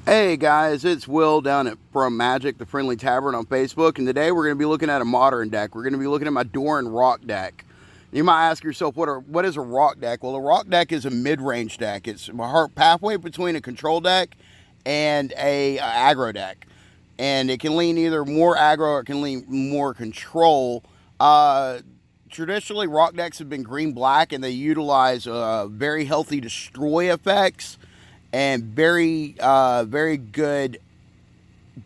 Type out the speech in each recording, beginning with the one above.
Hey guys, it's Will down at From Magic, the Friendly Tavern on Facebook, and today we're going to be looking at a modern deck. We're going to be looking at my Doran Rock deck. You might ask yourself, what is a rock deck? Well, a rock deck is a mid-range deck. It's a halfway between a control deck and a aggro deck, and it can lean either more aggro or it can lean more control. Traditionally, rock decks have been green-black, and they utilize very healthy destroy effects and very good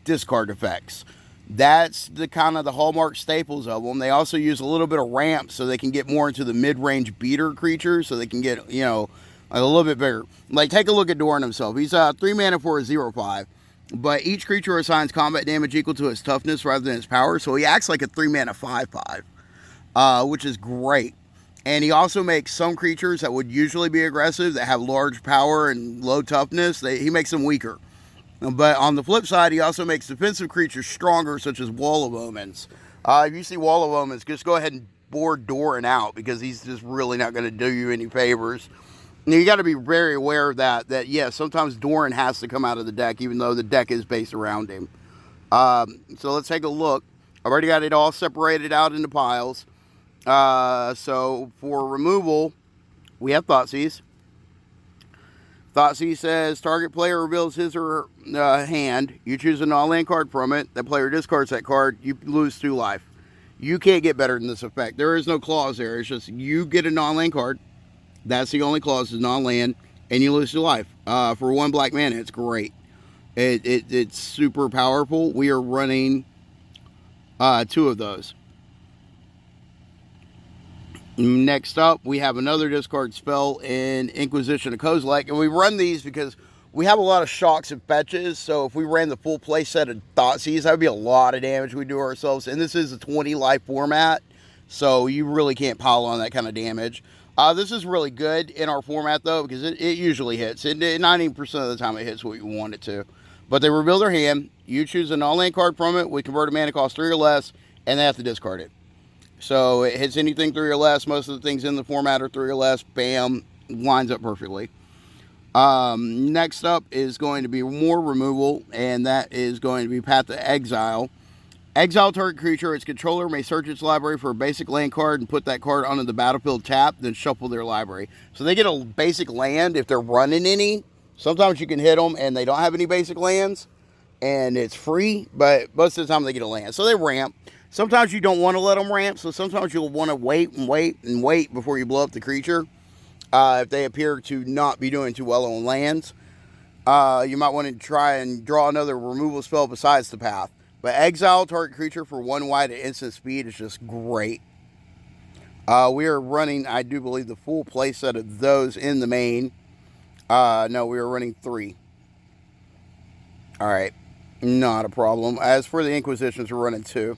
discard effects. That's the kind of the hallmark staples of them. They also use a little bit of ramp so they can get more into the mid-range beater creatures, so they can get like a little bit bigger. Like take a look at Doran himself. He's 3 mana for a 0/5, but each creature assigns combat damage equal to its toughness rather than its power, so he acts like a 3 mana 5/5, which is great. And he also makes some creatures that would usually be aggressive, that have large power and low toughness, he makes them weaker. But on the flip side, he also makes defensive creatures stronger, such as Wall of Omens. If you see Wall of Omens, just go ahead and board Doran out, because he's just really not going to do you any favors. Now, you got to be very aware of that yeah, sometimes Doran has to come out of the deck, even though the deck is based around him. So let's take a look. I've already got it all separated out into piles. So for removal, we have Thoughtseize. Thoughtseize says target player reveals his or her hand. You choose a non-land card from it. That player discards that card. You lose 2 life. You can't get better than this effect. There is no clause there. It's just you get a non-land card. That's the only clause, is non-land, and you lose 2 life. For 1 black mana, it's great. It's super powerful. We are running 2 of those. Next up, we have another discard spell in Inquisition of Kozilek, and we run these because we have a lot of shocks and fetches, so if we ran the full play set of Thoughtseize, that would be a lot of damage we do ourselves, and this is a 20 life format, so you really can't pile on that kind of damage. This is really good in our format, though, because it usually hits. 90% of the time it hits what you want it to. But they reveal their hand, you choose a non-land card from it, we convert a mana cost 3 or less, and they have to discard it. So it hits anything 3 or less. Most of the things in the format are 3 or less. Bam, lines up perfectly. Next up is going to be more removal, and that is going to be Path to Exile. Exile target creature, its controller may search its library for a basic land card and put that card onto the battlefield tapped, then shuffle their library. So they get a basic land if they're running any. Sometimes you can hit them and they don't have any basic lands, and it's free, but most of the time they get a land. So they ramp. Sometimes you don't want to let them ramp, so sometimes you'll want to wait and wait and wait before you blow up the creature. If they appear to not be doing too well on lands, you might want to try and draw another removal spell besides the path. But exile target creature for 1 white at instant speed is just great. We are running, I do believe, the full play set of those in the main. No, we are running 3. Alright, not a problem. As for the Inquisitions, we're running 2.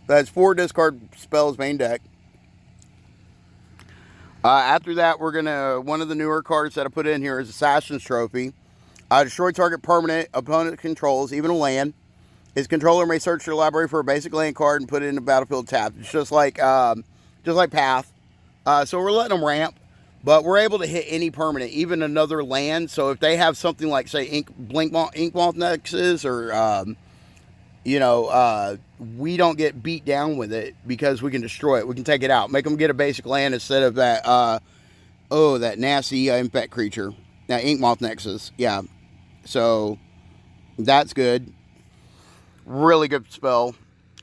That's 4 discard spells main deck. After that, we're gonna, one of the newer cards that I put in here is Assassin's Trophy. Destroy target permanent opponent controls, even a land. His controller may search your library for a basic land card and put it in the battlefield tapped. It's just like Path. So we're letting them ramp, but we're able to hit any permanent, even another land. So if they have something like, say, Inkmoth Nexus or we don't get beat down with it because we can destroy it. We can take it out. Make them get a basic land instead of that, that nasty infect creature. Now, Inkmoth Nexus. Yeah. So, that's good. Really good spell.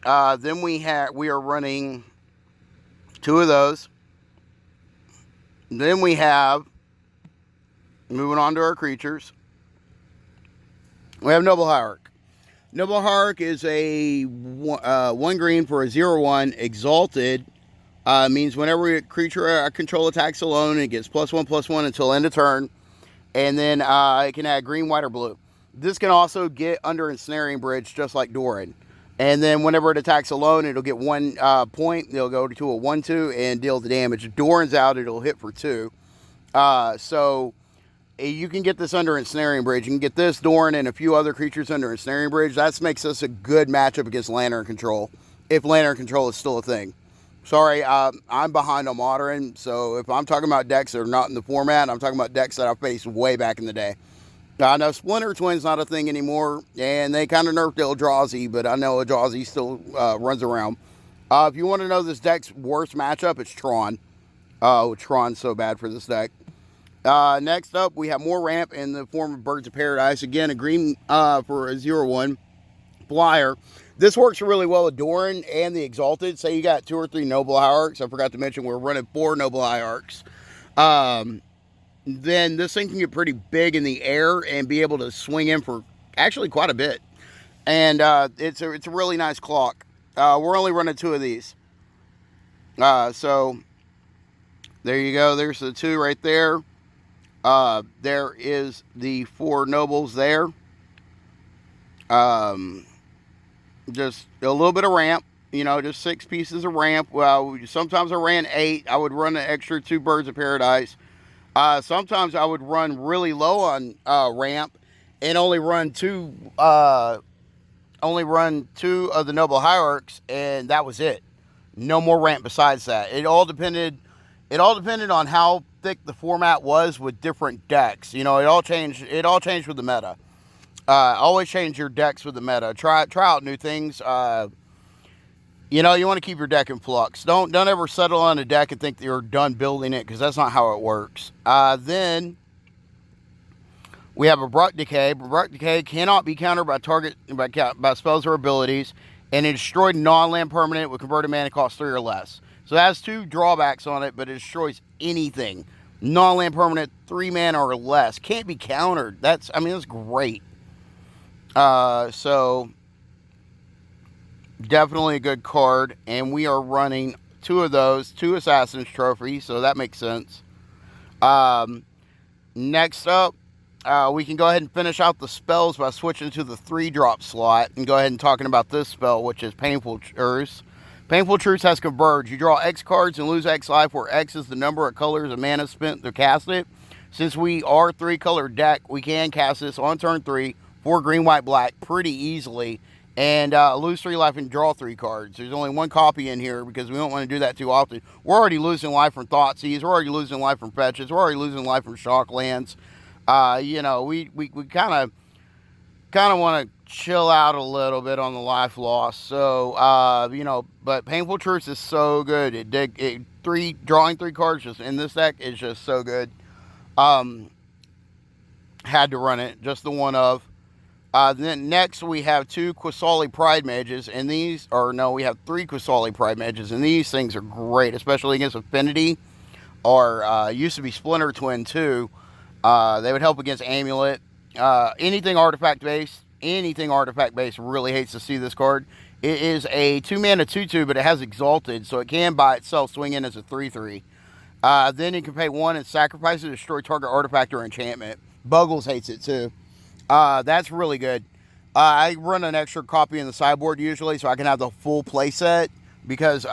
Then we are running 2 of those. Then we have, moving on to our creatures, we have Noble Hierarch. Noble Hierarch is a 1 green for a 0/1 exalted. Means whenever a creature I control attacks alone, it gets +1/+1 until end of turn. And then it can add green, white, or blue. This can also get under Ensnaring Bridge, just like Doran. And then whenever it attacks alone, it'll get 1 point. It'll go to a 1/2 and deal the damage. If Doran's out, it'll hit for 2. So you can get this under Ensnaring Bridge. You can get this, Doran, and a few other creatures under Ensnaring Bridge. That makes us a good matchup against Lantern Control, if Lantern Control is still a thing. Sorry, I'm behind on Modern, so if I'm talking about decks that are not in the format, I'm talking about decks that I faced way back in the day. I know Splinter Twin's not a thing anymore, and they kind of nerfed Eldrazi, but I know Eldrazi still runs around. If you want to know this deck's worst matchup, it's Tron. Tron's so bad for this deck. Next up, we have more ramp in the form of Birds of Paradise. Again, a green for a 0/1 flyer. This works really well with Doran and the Exalted. Say you got 2 or 3 Noble Hierarchs. I forgot to mention we're running 4 Noble Hierarchs. Then this thing can get pretty big in the air and be able to swing in for actually quite a bit. And it's a really nice clock. We're only running 2 of these. So there you go. There's the 2 right there. There is the 4 nobles there. Just a little bit of ramp, just 6 pieces of ramp. Well, sometimes I ran 8. I would run an extra 2 Birds of Paradise. Sometimes I would run really low on ramp and only run 2 of the Noble Hierarchs, and that was it. No more ramp besides that. It all depended on how thick the format was with different decks. It all changed with the meta. Always change your decks with the meta. Try out new things. You want to keep your deck in flux. Don't ever settle on a deck and think that you're done building it, because that's not how it works. Then we have Abrupt Decay. Abrupt Decay cannot be countered by spells or abilities, and it destroyed non-land permanent with converted mana cost 3 or less. So it has 2 drawbacks on it, but it destroys anything. Non-land permanent, 3 mana or less. Can't be countered. That's great. So definitely a good card, and we are running 2 of those, 2 Assassin's Trophy, so that makes sense. Next up, we can go ahead and finish out the spells by switching to the 3-drop slot and go ahead and talking about this spell, which is Painful Truce. Painful Truce has Converge. You draw X cards and lose X life, where X is the number of colors of mana spent to cast it. Since we are 3-color deck, we can cast this on turn 3 for green, white, black pretty easily, and lose 3 life and draw 3 cards. There's only 1 copy in here because we don't want to do that too often. We're already losing life from Thoughtseize. We're already losing life from Fetches. We're already losing life from Shocklands. We kind of want to chill out a little bit on the life loss. So, but Painful Truce is so good. Drawing 3 cards just in this deck is just so good. Had to run it, just the one of. Then next we have 2 Quesoli Pride Mages, and we have 3 Quesoli Pride Mages, and these things are great, especially against Affinity, or used to be Splinter Twin too. They would help against Amulet. Anything artifact based really hates to see this card. It is a 2 mana 2/2, but it has Exalted, so it can by itself swing in as a 3/3. Then you can pay 1 and sacrifice it to destroy target artifact or enchantment. Buggles hates it too. That's really good. I run an extra copy in the sideboard usually, so I can have the full playset, because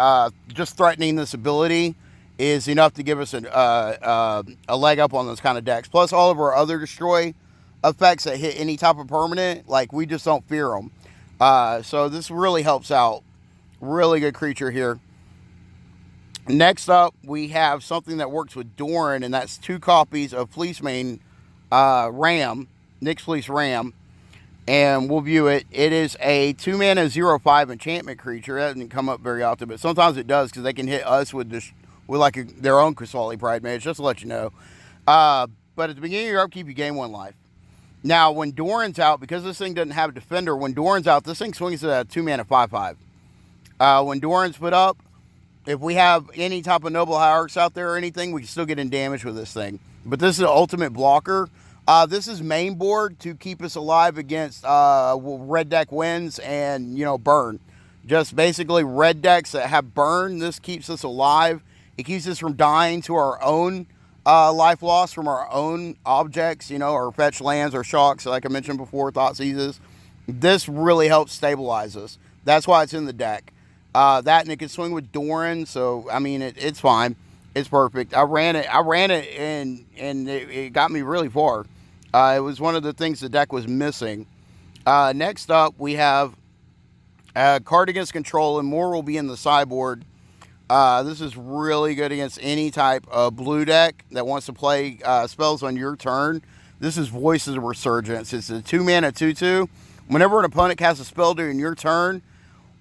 just threatening this ability is enough to give us a leg up on those kind of decks. Plus, all of our other destroy effects that hit any type of permanent, we just don't fear them. So this really helps out. Really good creature here. Next up, we have something that works with Doran, and that's 2 copies of Fleecemane Ram, Nyx Fleece Ram, and we'll view it. It is a 2 mana 0/5 enchantment creature. That doesn't come up very often, but sometimes it does, because they can hit us with their own Quesoli Pride Mage, just to let you know. But at the beginning of your upkeep, you gain 1 life. Now, when Doran's out, because this thing doesn't have a defender, when Doran's out, this thing swings at a 2 mana 5/5. When Doran's put up, if we have any type of Noble Hierarchs out there or anything, we can still get in damage with this thing. But this is the ultimate blocker. This is main board to keep us alive against red deck wins and, burn. Just basically red decks that have burn, this keeps us alive. It keeps us from dying to our own life loss from our own objects, or fetch lands or shocks, like I mentioned before, Thoughtseizes. This really helps stabilize us. That's why it's in the deck. That, and it can swing with Doran, so, it's fine. It's perfect. I ran it, and it got me really far. It was one of the things the deck was missing. Next up, we have card against control, and more will be in the sideboard. This is really good against any type of blue deck that wants to play spells on your turn. This is Voices of Resurgence. It's a 2-mana 2/2. Whenever an opponent casts a spell during your turn,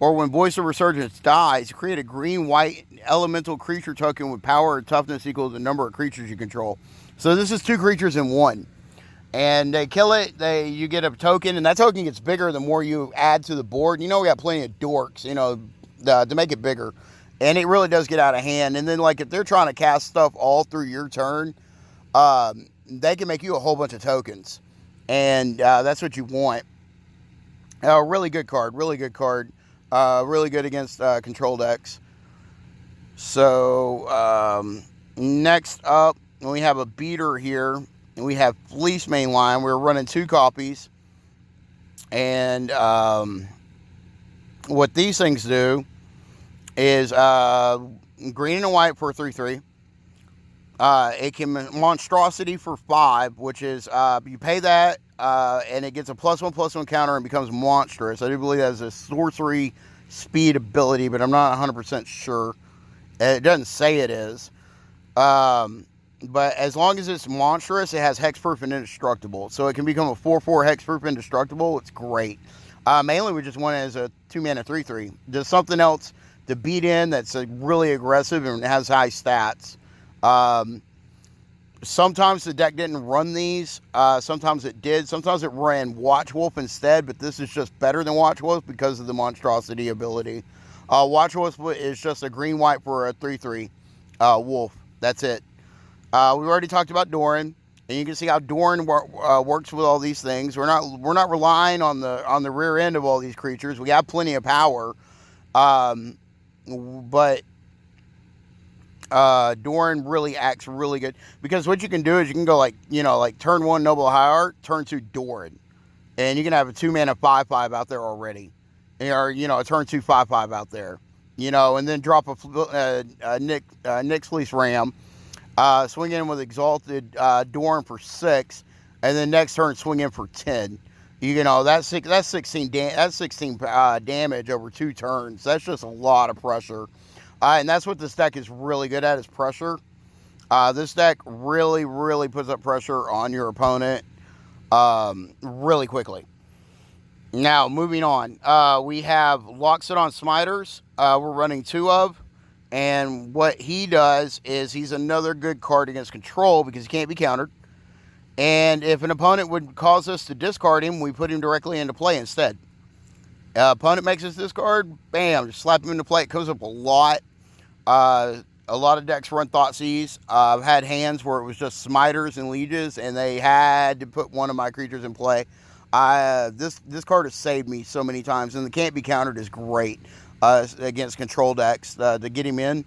or when Voice of Resurgence dies, create a green-white elemental creature token with power and toughness equal to the number of creatures you control. So this is 2 creatures in 1. And they kill it, you get a token, and that token gets bigger the more you add to the board. You know, we got plenty of dorks, you know, to make it bigger. And it really does get out of hand. And then, like, if they're trying to cast stuff all through your turn, they can make you a whole bunch of tokens. And that's what you want. Really good card, really good card. Really good against control decks. So, next up, we have a beater here. And we have Fleece Mainline. We're running 2 copies. And what these things do is green and white for 3/3. It can Monstrosity for 5, which is you pay that and it gets a +1/+1 counter and becomes monstrous. I do believe that is a sorcery speed ability, but I'm not 100% sure. It doesn't say it is. But as long as it's monstrous, it has hexproof and indestructible. So it can become a 4/4 hexproof indestructible. It's great. Mainly we just want it as a 2-mana 3/3. Just something else to beat in that's really aggressive and has high stats. Sometimes the deck didn't run these. Sometimes it did. Sometimes it ran Watch Wolf instead, but this is just better than Watch Wolf because of the monstrosity ability. Watch Wolf is just a green-white for a 3/3 wolf. That's it. We've already talked about Doran, and you can see how Doran works with all these things. We're not relying on the rear end of all these creatures. We have plenty of power, but Doran really acts really good because what you can do is you can go like turn 1 Noble Hierarch, turn 2 Doran, and you can have a 2-mana 5/5 out there already, or a turn 2 5/5 out there, and then drop a Nyx Fleece Ram. Swing in with Exalted Doran for 6, and then next turn swing in for 10. That's 16 damage over 2 turns. That's just a lot of pressure, and that's what this deck is really good at, is pressure. This deck really, really puts up pressure on your opponent really quickly. Now, moving on, we have Loxodon Smiters. We're running 2 of. And what he does is he's another good card against control because he can't be countered. And if an opponent would cause us to discard him, we put him directly into play instead. Opponent makes us discard, bam, just slap him into play. It comes up a lot. A lot of decks run Thoughtseize. I've had hands where it was just Smiters and Lieges, and they had to put one of my creatures in play. This card has saved me so many times, and the can't be countered is great. Against control decks to get him in.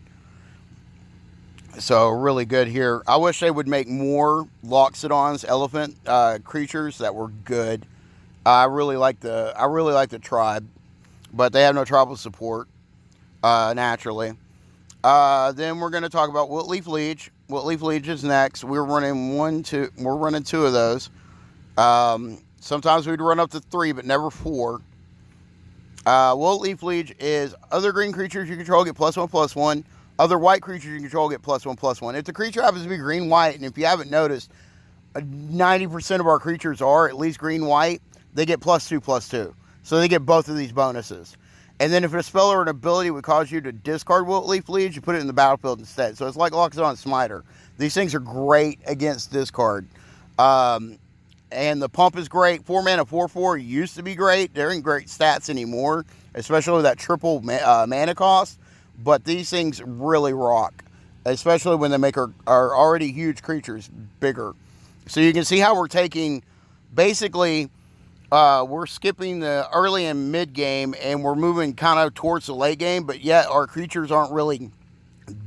So really good here. I wish they would make more Loxodon's elephant creatures that were good. I really like the tribe, but they have no tribal support naturally. Then we're going to talk about Wiltleaf Liege. Wiltleaf Liege is next. We're running 2 of those. Sometimes we'd run up to 3, but never 4. Wiltleaf Liege is other green creatures you control get +1/+1. Other white creatures you control get +1/+1. If the creature happens to be green-white, and if you haven't noticed, 90% of our creatures are at least green-white, they get +2/+2. So they get both of these bonuses. And then if a spell or an ability would cause you to discard Wiltleaf Liege, you put it in the battlefield instead. So it's like Loxodon Smiter. These things are great against discard. And the pump is great. 4-mana 4/4 used to be great. They're in great stats anymore, especially with that triple mana cost. But these things really rock, especially when they make our already huge creatures bigger. So you can see how we're taking, basically, we're skipping the early and mid game, and we're moving kind of towards the late game. But yet our creatures aren't really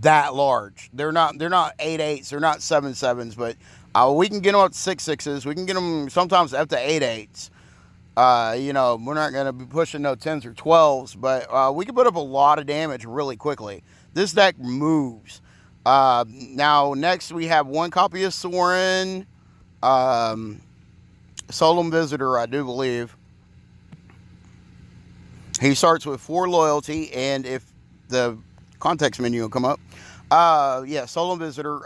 that large. They're not 8/8s. They're not 7/7s, but we can get them up to 6/6s. We can get them sometimes up to 8/8s. We're not going to be pushing no 10s or 12s, but we can put up a lot of damage really quickly. This deck moves. Now, next we have 1 copy of Sorin, Solemn Visitor, I do believe. He starts with 4 loyalty, and if the context menu will come up, Solemn Visitor,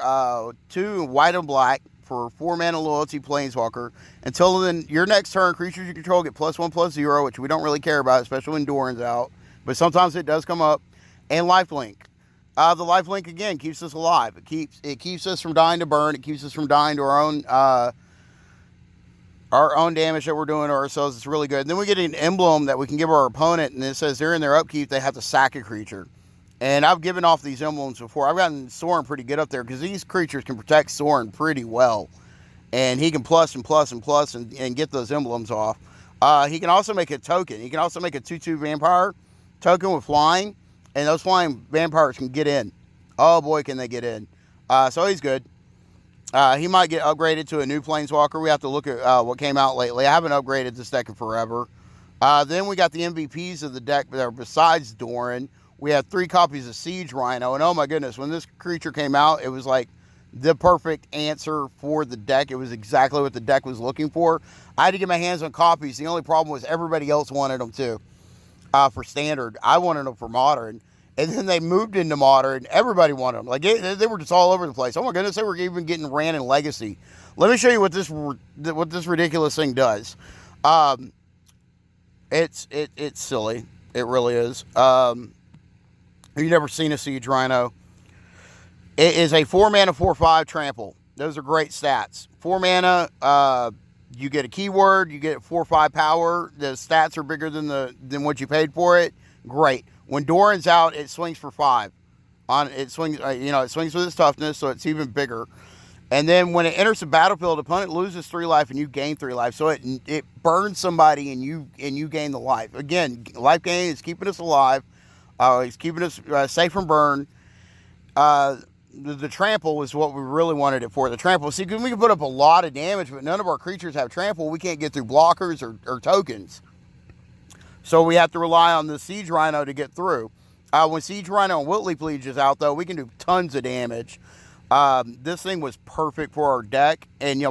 2 white and black. for 4 mana loyalty Planeswalker. Until then, your next turn, creatures you control get +1/+0, which we don't really care about, especially when Doran's out. But sometimes it does come up. And lifelink. The lifelink again keeps us alive. It keeps us from dying to burn. It keeps us from dying to our own damage that we're doing to ourselves. It's really good. And then we get an emblem that we can give our opponent, and it says during their upkeep they have to sack a creature. And I've given off these emblems before. I've gotten Sorin pretty good up there because these creatures can protect Sorin pretty well. And he can plus and plus and plus and get those emblems off. He can also make a token. He can also make a 2/2 vampire token with flying. And those flying vampires can get in. Oh boy, can they get in. So he's good. He might get upgraded to a new Planeswalker. We have to look at what came out lately. I haven't upgraded this deck in forever. Then we got the MVPs of the deck that are besides Doran. We have 3 copies of Siege Rhino. And oh my goodness, when this creature came out, it was like the perfect answer for the deck. It was exactly what the deck was looking for. I had to get my hands on copies. The only problem was everybody else wanted them too. For Standard. I wanted them for Modern. And then they moved into Modern. Everybody wanted them. Like, they were just all over the place. Oh my goodness, they were even getting ran in Legacy. Let me show you what this ridiculous thing does. It's silly. It really is. You've never seen a Siege Rhino. It is a 4 mana 4/5 trample. Those are great stats. 4 mana, you get a keyword, you get 4/5 power. The stats are bigger than what you paid for it. Great. When Doran's out, it swings for 5. It swings with its toughness, so it's even bigger. And then when it enters the battlefield, opponent loses 3 life and you gain 3 life. So it burns somebody and you gain the life. Again, life gain is keeping us alive. It's keeping us safe from burn. The trample is what we really wanted it for. The trample. See, we can put up a lot of damage, but none of our creatures have trample. We can't get through blockers or tokens. So we have to rely on the Siege Rhino to get through. When Siege Rhino and Whitley Pleage is out, though, we can do tons of damage. This thing was perfect for our deck, and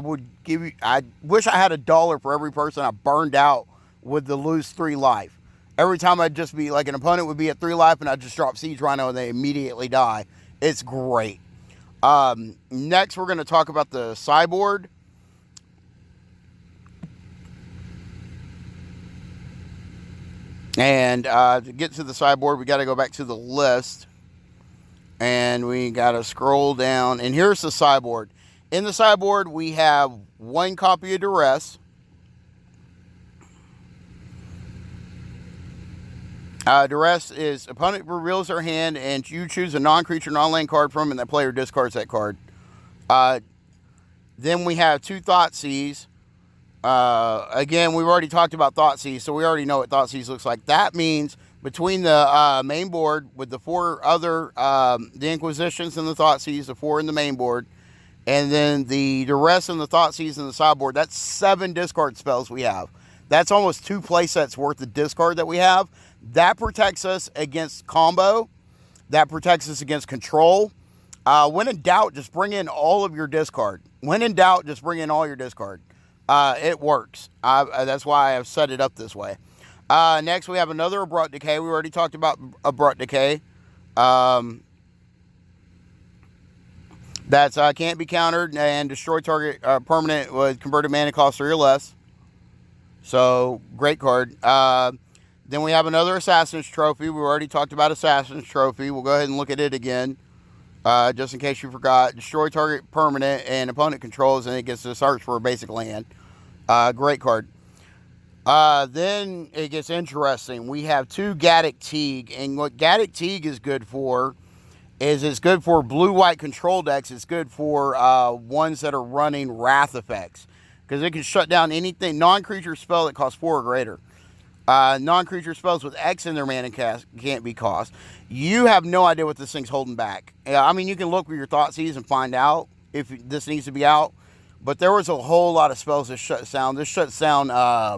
I wish I had $1 for every person I burned out with the lose 3 life. Every time I'd just be like, an opponent would be at 3 life, and I'd just drop Siege Rhino and they immediately die. It's great. Next, we're going to talk about the sideboard. And to get to the sideboard, we got to go back to the list. And we got to scroll down. And here's the sideboard. In the sideboard, we have 1 copy of Duress. Duress is opponent reveals their hand and you choose a non-creature, non-land card from, and that player discards that card. Then we have 2 Thoughtseize. Again, we've already talked about Thoughtseize, so we already know what Thoughtseize looks like. That means between the main board with the 4 other, the Inquisitions and the Thoughtseize, the 4 in the main board, and then the Duress and the Thoughtseize in the sideboard, that's 7 discard spells we have. That's almost 2 play sets worth of discard that we have. That protects us against combo. That protects us against control. When in doubt, just bring in all of your discard. When in doubt, just bring in all your discard. It works. That's why I've set it up this way. Next, we have another Abrupt Decay. We already talked about Abrupt Decay. That's can't be countered and destroy target permanent with converted mana cost 3 or less. So, great card. Then we have another Assassin's Trophy. We already talked about Assassin's Trophy. We'll go ahead and look at it again. Just in case you forgot. Destroy target permanent and opponent controls, and it gets to search for a basic land. Great card. Then it gets interesting. We have 2 Gaddock Teague. And what Gaddock Teague is good for is it's good for blue-white control decks. It's good for ones that are running Wrath effects. Because it can shut down anything, non-creature spell that costs 4 or greater. Non-creature spells with X in their mana cast can't be cost. You have no idea what this thing's holding back. I mean, you can look with your Thoughtseize and find out if this needs to be out. But there was a whole lot of spells that shut down. This shuts down a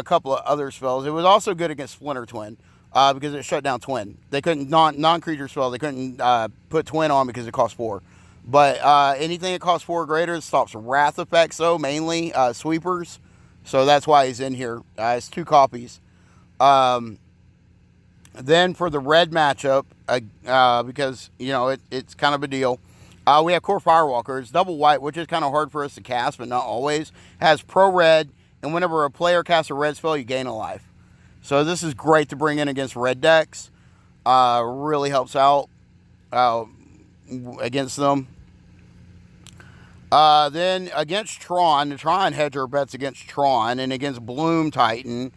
couple of other spells. It was also good against Splinter Twin because it shut down Twin. They couldn't, non-creature spell, they couldn't put Twin on because it cost 4. But anything that costs 4 or greater stops Wrath effects, though, mainly sweepers. So that's why he's in here. It's 2 copies. Then for the red matchup, because, it's kind of a deal, We have Core Firewalker. It's double white, which is kind of hard for us to cast, but not always. Has pro red, and whenever a player casts a red spell, you gain a life. So this is great to bring in against red decks. Really helps out against them. Then against Tron, the Tron hedger bets against Tron, and against Bloom Titan,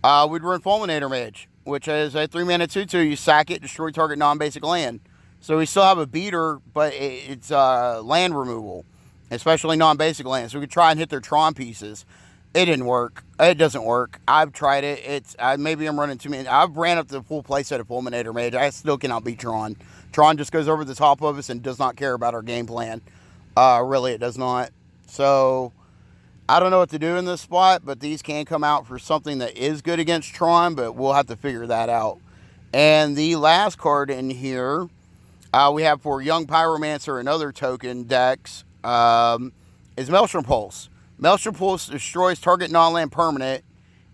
we'd run Fulminator Mage, which is a 3-mana 2/2. You sack it, destroy target non-basic land. So we still have a beater, but it's land removal, especially non-basic land. So we could try and hit their Tron pieces. It didn't work. It doesn't work. I've tried it. Maybe I'm running too many. I've ran up the full playset of Fulminator Mage. I still cannot beat Tron. Tron just goes over the top of us and does not care about our game plan. Really, it does not. So I don't know what to do in this spot, but these can come out for something that is good against Tron, but we'll have to figure that out. And the last card in here, we have for Young Pyromancer and other token decks, is Melson Pulse. Melson Pulse destroys target non-land permanent,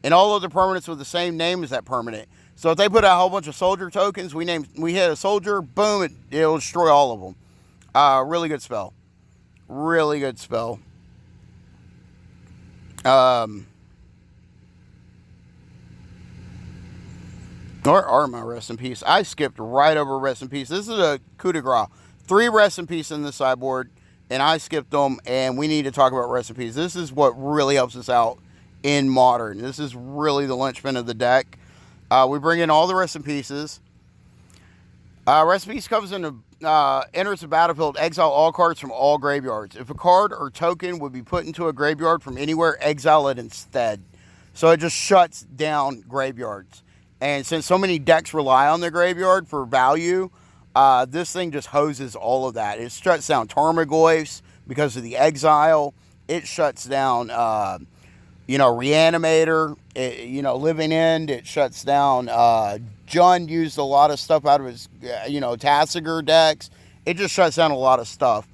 and all other permanents with the same name as that permanent. So if they put out a whole bunch of soldier tokens, we hit a soldier, boom, it'll destroy all of them. Really good spell. Really good spell. Or are my rest in peace? I skipped right over rest in peace. This is a coup de grace. 3 rest in peace in the sideboard, and I skipped them, and we need to talk about rest in peace. This is what really helps us out in Modern. This is really the linchpin of the deck. We bring in all the rest in pieces. Rest in peace comes into, enters the battlefield, exile all cards from all graveyards. If a card or token would be put into a graveyard from anywhere, exile it instead. So it just shuts down graveyards. And since so many decks rely on the graveyard for value, this thing just hoses all of that. It shuts down Tarmogoyfs because of the exile. It shuts down, Reanimator, Living End. It shuts down, Jund used a lot of stuff out of his, Tasigur decks. It just shuts down a lot of stuff.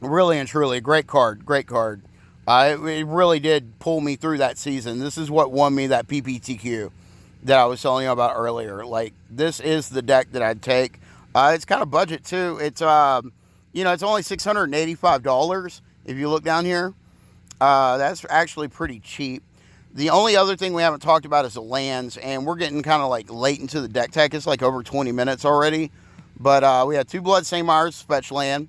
Really and truly, great card. It really did pull me through that season. This is what won me that PPTQ that I was telling you about earlier. Like, this is the deck that I'd take. It's kind of budget too. It's, it's only $685 if you look down here. That's actually pretty cheap. The only other thing we haven't talked about is the lands, and we're getting kind of like late into the deck tech. It's like over 20 minutes already. But we had 2 Bloodstained Mires fetch land.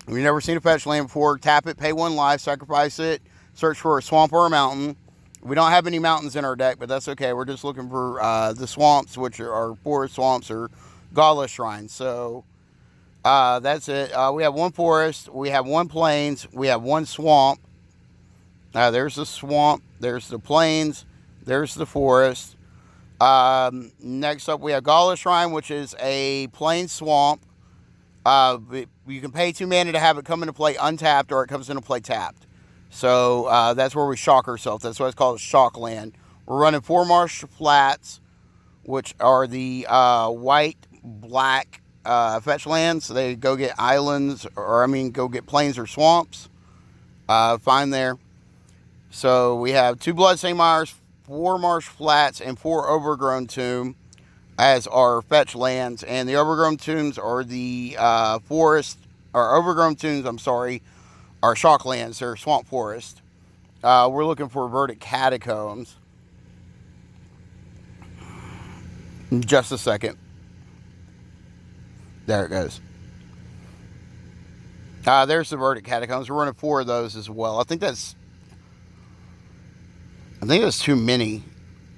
We've never seen a fetch land before. Tap it, pay 1 life, sacrifice it, search for a swamp or a mountain. We don't have any mountains in our deck, but that's okay. We're just looking for the swamps, which are forest swamps or Galla Shrine. So that's it. We have 1 forest, we have 1 plains, we have 1 swamp. There's the swamp, there's the plains, there's the forest. Next up, we have Galla Shrine, which is a plain swamp. You can pay 2 mana to have it come into play untapped, or it comes into play tapped. So that's where we shock ourselves. That's why it's called a shock land. We're running 4 marsh flats, which are the white-black fetch lands. So they go get islands, go get plains or swamps. Fine there. So we have 2 Bloodstained Mires, 4 marsh flats, and 4 overgrown tomb as our fetch lands. And the overgrown tombs are the overgrown tombs, are shock lands. They're swamp forest. We're looking for Verdant Catacombs. Just a second. There it goes. There's the Verdant Catacombs. We're running 4 of those as well. I think that's too many.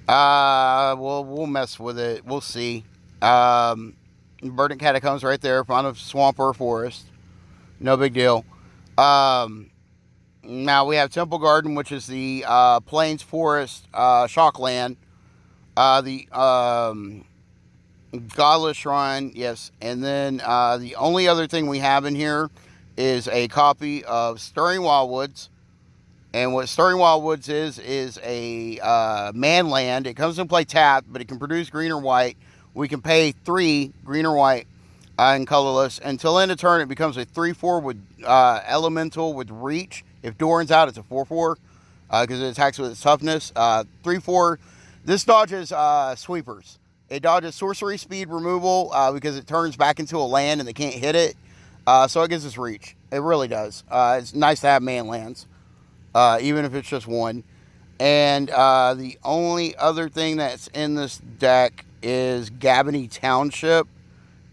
We'll mess with it. We'll see. Verdant Catacombs right there, front of swamp or forest. No big deal. Now we have Temple Garden, which is the plains forest shock land. The Galla Shrine, yes. And then the only other thing we have in here is a copy of Stirring Wildwoods. And what Stirring Wildwoods is a man land. It comes in play tapped, but it can produce green or white. We can pay 3 green or white and colorless. Until end of turn, it becomes a 3/4 with elemental with reach. If Doran's out, it's a 4/4 because it attacks with its toughness. 3/4. This dodges sweepers. It dodges sorcery speed removal because it turns back into a land and they can't hit it. So it gives us reach. It really does. It's nice to have man lands, even if it's just one. And the only other thing that's in this deck is Gabony Township.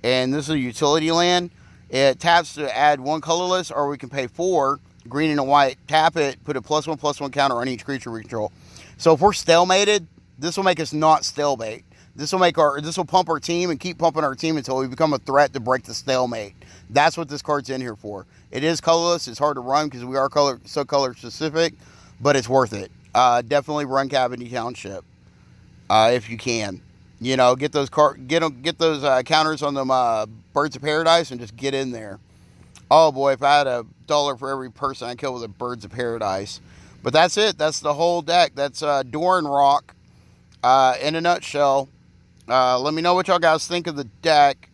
And this is a utility land. It taps to add 1 colorless, or we can pay 4, green and a white, tap it, put a +1/+1 counter on each creature we control. So if we're stalemated, this will make us not stalemate. This will pump our team and keep pumping our team until we become a threat to break the stalemate. That's what this card's in here for. It is colorless. It's hard to run because we are so color specific, but it's worth it. Definitely run Gabony Township if you can. You know, get those counters on them Birds of Paradise and just get in there. Oh boy, if I had $1 for every person I kill with a Birds of Paradise. But that's it. That's the whole deck. That's Doran Rock in a nutshell. Let me know what y'all guys think of the deck.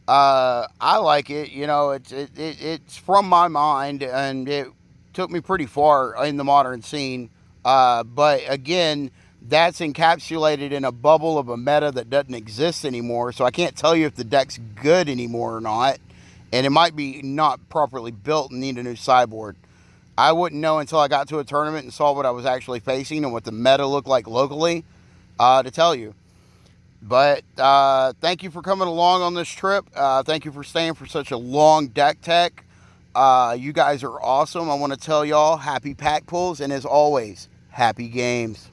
I like it. You know, it's from my mind, and it took me pretty far in the modern scene. But again, that's encapsulated in a bubble of a meta that doesn't exist anymore. So I can't tell you if the deck's good anymore or not. And it might be not properly built and need a new sideboard. I wouldn't know until I got to a tournament and saw what I was actually facing and what the meta looked like locally to tell you. But thank you for coming along on this trip. Thank you for staying for such a long deck tech. You guys are awesome. I want to tell y'all happy pack pulls, and as always, happy games.